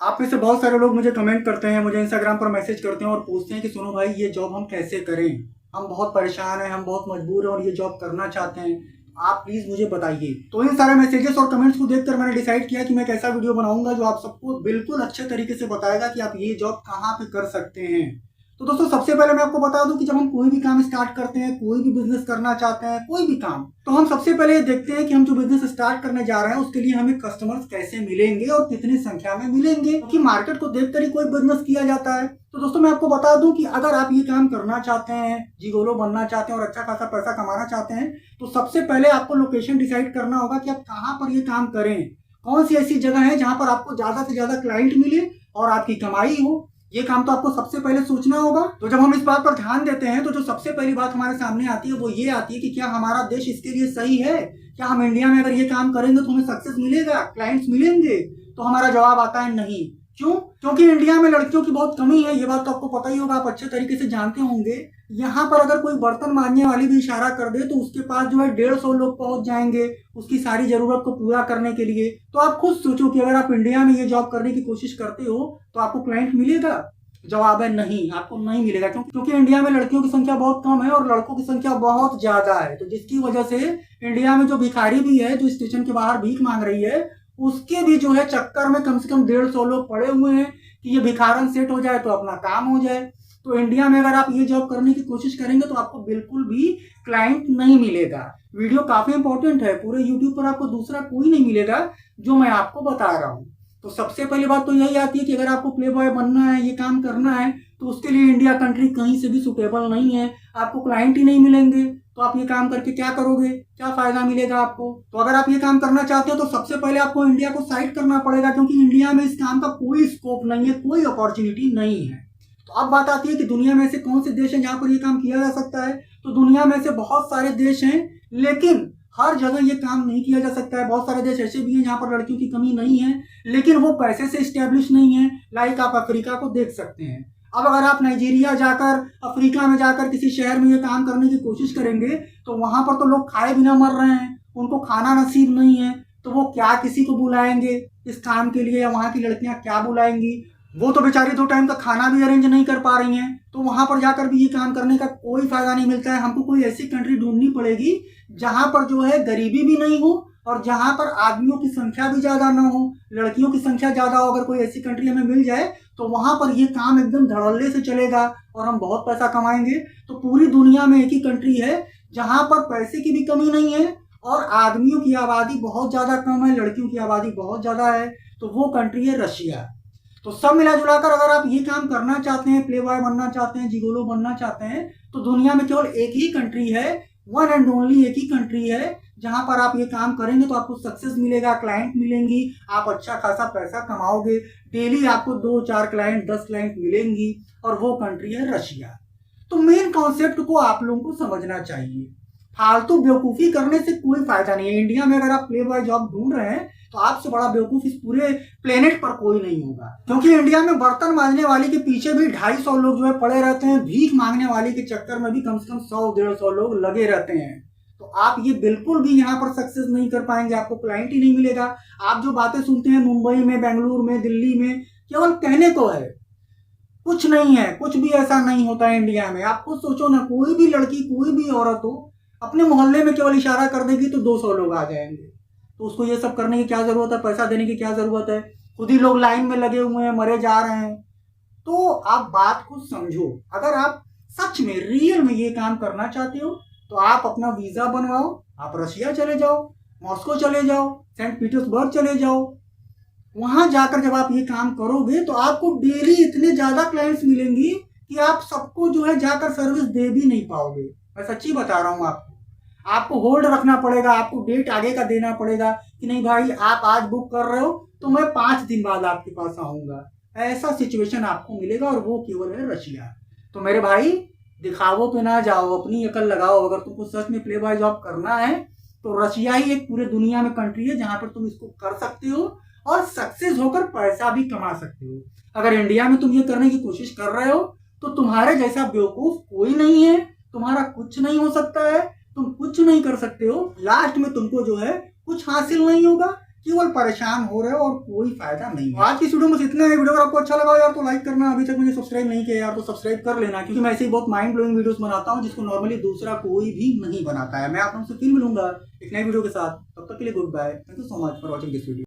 आप में से बहुत सारे लोग मुझे कमेंट करते हैं, मुझे इंस्टाग्राम पर मैसेज करते हैं और पूछते हैं कि सुनो भाई ये जॉब हम कैसे करें, हम बहुत परेशान हैं, हम बहुत मजबूर हैं और ये जॉब करना चाहते हैं, आप प्लीज़ मुझे बताइए। तो इन सारे मैसेजेस और कमेंट्स को देखकर मैंने डिसाइड किया कि मैं एक ऐसा वीडियो बनाऊंगा जो आप सबको बिल्कुल अच्छे तरीके से बताएगा कि आप ये जॉब कहाँ पे कर सकते हैं। तो दोस्तों सबसे पहले मैं आपको बता दूं कि जब हम कोई भी काम स्टार्ट करते हैं, कोई भी बिजनेस करना चाहते हैं, कोई भी काम, तो हम सबसे पहले ये देखते हैं कि हम जो बिजनेस स्टार्ट करने जा रहे हैं उसके लिए हमें कस्टमर्स कैसे मिलेंगे और कितनी संख्या में मिलेंगे, क्योंकि मार्केट को देखकर ही कोई बिजनेस किया जाता है। तो दोस्तों मैं आपको बता दूं कि अगर आप ये काम करना चाहते हैं, जिगोलो बनना चाहते हैं और अच्छा खासा पैसा कमाना चाहते हैं, तो सबसे पहले आपको लोकेशन डिसाइड करना होगा कि आप कहाँ पर ये काम करें, कौन सी ऐसी जगह है जहां पर आपको ज्यादा से ज्यादा क्लाइंट मिले और आपकी कमाई हो। ये काम तो आपको सबसे पहले सोचना होगा। तो जब हम इस बात पर ध्यान देते हैं तो जो सबसे पहली बात हमारे सामने आती है वो ये आती है कि क्या हमारा देश इसके लिए सही है, क्या हम इंडिया में अगर ये काम करेंगे तो हमें सक्सेस मिलेगा, क्लाइंट्स मिलेंगे। तो हमारा जवाब आता है नहीं। क्यों? क्योंकि इंडिया में लड़कियों की बहुत कमी है, ये बात तो आपको पता ही होगा, आप अच्छे तरीके से जानते होंगे। यहाँ पर अगर कोई बर्तन मांजने वाली भी इशारा कर दे तो उसके पास जो है 150 लोग पहुंच जाएंगे उसकी सारी जरूरत को पूरा करने के लिए। तो आप खुद सोचो कि अगर आप इंडिया में ये जॉब करने की कोशिश करते हो तो आपको क्लाइंट मिलेगा? जवाब है नहीं, आपको नहीं मिलेगा। क्योंकि इंडिया में लड़कियों की संख्या बहुत कम है और लड़कों की संख्या बहुत ज्यादा है। तो जिसकी वजह से इंडिया में जो भिखारी भी है, जो स्टेशन के बाहर भीख मांग रही है, उसके भी जो है चक्कर में कम से कम 150 लोग पड़े हुए हैं कि ये भिखारन सेट हो जाए तो अपना काम हो जाए। तो इंडिया में अगर आप ये जॉब करने की कोशिश करेंगे तो आपको बिल्कुल भी क्लाइंट नहीं मिलेगा। वीडियो काफी इंपॉर्टेंट है, पूरे यूट्यूब पर आपको दूसरा कोई नहीं मिलेगा जो मैं आपको बता रहा हूँ। तो सबसे पहली बात तो यही आती है कि अगर आपको प्ले बॉय बनना है, ये काम करना है, तो उसके लिए इंडिया कंट्री कहीं से भी सुटेबल नहीं है। आपको क्लाइंट ही नहीं मिलेंगे तो आप ये काम करके क्या करोगे, क्या फायदा मिलेगा आपको? तो अगर आप ये काम करना चाहते हो तो सबसे पहले आपको इंडिया को साइड करना पड़ेगा, क्योंकि इंडिया में इस काम का कोई स्कोप नहीं है, कोई अपॉर्चुनिटी नहीं है। तो अब बात आती है कि दुनिया में ऐसे कौन से देश हैं जहां पर ये काम किया जा सकता है। तो दुनिया में से बहुत सारे देश हैं, लेकिन हर जगह ये काम नहीं किया जा सकता है। बहुत सारे देश ऐसे भी हैं जहां पर लड़कियों की कमी नहीं है, लेकिन वो पैसे से स्टैब्लिश नहीं है। लाइक आप अफ्रीका को देख सकते हैं। अब अगर आप नाइजीरिया जाकर, अफ्रीका में जाकर किसी शहर में ये काम करने की कोशिश करेंगे तो वहां पर तो लोग खाए बिना मर रहे हैं, उनको खाना नसीब नहीं है। तो वो क्या किसी को बुलाएंगे इस काम के लिए, या वहां की लड़कियां क्या बुलाएंगी? वो तो बेचारी 2 टाइम का खाना भी अरेंज नहीं कर पा रही हैं। तो वहां पर जाकर भी ये काम करने का कोई फायदा नहीं मिलता है। हमको कोई ऐसी कंट्री ढूंढनी पड़ेगी जहां पर जो है गरीबी भी नहीं हो और जहां पर आदमियों की संख्या भी ज्यादा ना हो, लड़कियों की संख्या ज्यादा हो। अगर कोई ऐसी कंट्री हमें मिल जाए तो वहां पर ये काम एकदम धड़ल्ले से चलेगा और हम बहुत पैसा कमाएंगे। तो पूरी दुनिया में एक ही कंट्री है जहां पर पैसे की भी कमी नहीं है और आदमियों की आबादी बहुत ज्यादा कम है, लड़कियों की आबादी बहुत ज्यादा है। तो वो कंट्री है रशिया। तो सब मिला जुलाकर अगर आप ये काम करना चाहते हैं, प्ले बॉय बनना चाहते हैं, जिगोलो बनना चाहते हैं, तो दुनिया में केवल एक ही कंट्री है, वन एंड ओनली एक ही कंट्री है जहां पर आप ये काम करेंगे तो आपको सक्सेस मिलेगा, क्लाइंट मिलेंगी, आप अच्छा खासा पैसा कमाओगे। डेली आपको 2-4 क्लाइंट, 10 क्लाइंट मिलेंगी और वो कंट्री है रशिया। तो मेन कॉन्सेप्ट को आप लोगों को समझना चाहिए। फालतू बेवकूफी करने से कोई फायदा नहीं है। इंडिया में अगर आप प्ले बॉय जॉब ढूंढ रहे हैं तो आपसे बड़ा बेवकूफ इस पूरे प्लेनेट पर कोई नहीं होगा, क्योंकि इंडिया में बर्तन मांजने वाले के पीछे भी 250 लोग जो है पड़े रहते हैं। भीख मांगने वाले के चक्कर में भी कम से कम 100-150 लोग लगे रहते हैं। तो आप ये बिल्कुल भी यहाँ पर सक्सेस नहीं कर पाएंगे, आपको क्लाइंट ही नहीं मिलेगा। आप जो बातें सुनते हैं मुंबई में, बेंगलुरु में, दिल्ली में, केवल कहने को है, कुछ नहीं है, कुछ भी ऐसा नहीं होता है इंडिया में। आप खुद सोचो ना, कोई भी लड़की, कोई भी औरत हो, अपने मोहल्ले में केवल इशारा कर देगी तो 200 लोग आ जाएंगे। तो उसको ये सब करने की क्या जरूरत है, पैसा देने की क्या जरूरत है? खुद ही लोग लाइन में लगे हुए हैं, मरे जा रहे हैं। तो आप बात को समझो। अगर आप सच में रियल में ये काम करना चाहते हो तो आप अपना वीजा बनवाओ, आप रशिया चले जाओ, मॉस्को चले जाओ, सेंट पीटर्सबर्ग चले जाओ। वहां जाकर जब आप ये काम करोगे तो आपको डेली इतने ज्यादा क्लाइंट्स मिलेंगी कि आप सबको जो है जाकर सर्विस दे भी नहीं पाओगे। मैं सच्ची बता रहा हूँ आपको होल्ड रखना पड़ेगा, आपको डेट आगे का देना पड़ेगा कि नहीं भाई आप आज बुक कर रहे हो तो मैं 5 दिन बाद आपके पास आऊंगा। ऐसा सिचुएशन आपको मिलेगा और वो केवल है रशिया। तो मेरे भाई, दिखावो पे ना जाओ, अपनी अकल लगाओ। अगर तुमको सच में प्ले बॉय जॉब करना है तो रशिया ही एक पूरे दुनिया में कंट्री है जहां पर तुम इसको कर सकते हो और सक्सेस होकर पैसा भी कमा सकते हो। अगर इंडिया में तुम ये करने की कोशिश कर रहे हो तो तुम्हारे जैसा बेवकूफ कोई नहीं है, तुम्हारा कुछ नहीं हो सकता है, तुम कुछ नहीं कर सकते हो। लास्ट में तुमको जो है कुछ हासिल नहीं होगा, केवल परेशान हो रहे हो और कोई फायदा नहीं है। आज की वीडियो में बस इतना है। वीडियो अगर आपको अच्छा लगा यार तो लाइक करना, अभी तक मुझे सब्सक्राइब नहीं किया यार तो सब्सक्राइब कर लेना, क्योंकि मैं ऐसे ही बहुत माइंड ब्लोइंग वीडियोस बनाता हूँ जिसको नॉर्मली दूसरा कोई भी नहीं बनाता है। मैं आप लोगों से फिर मिलूंगा एक नई वीडियो के साथ, तब तक के लिए goodbye. Thank you so much for watching this video.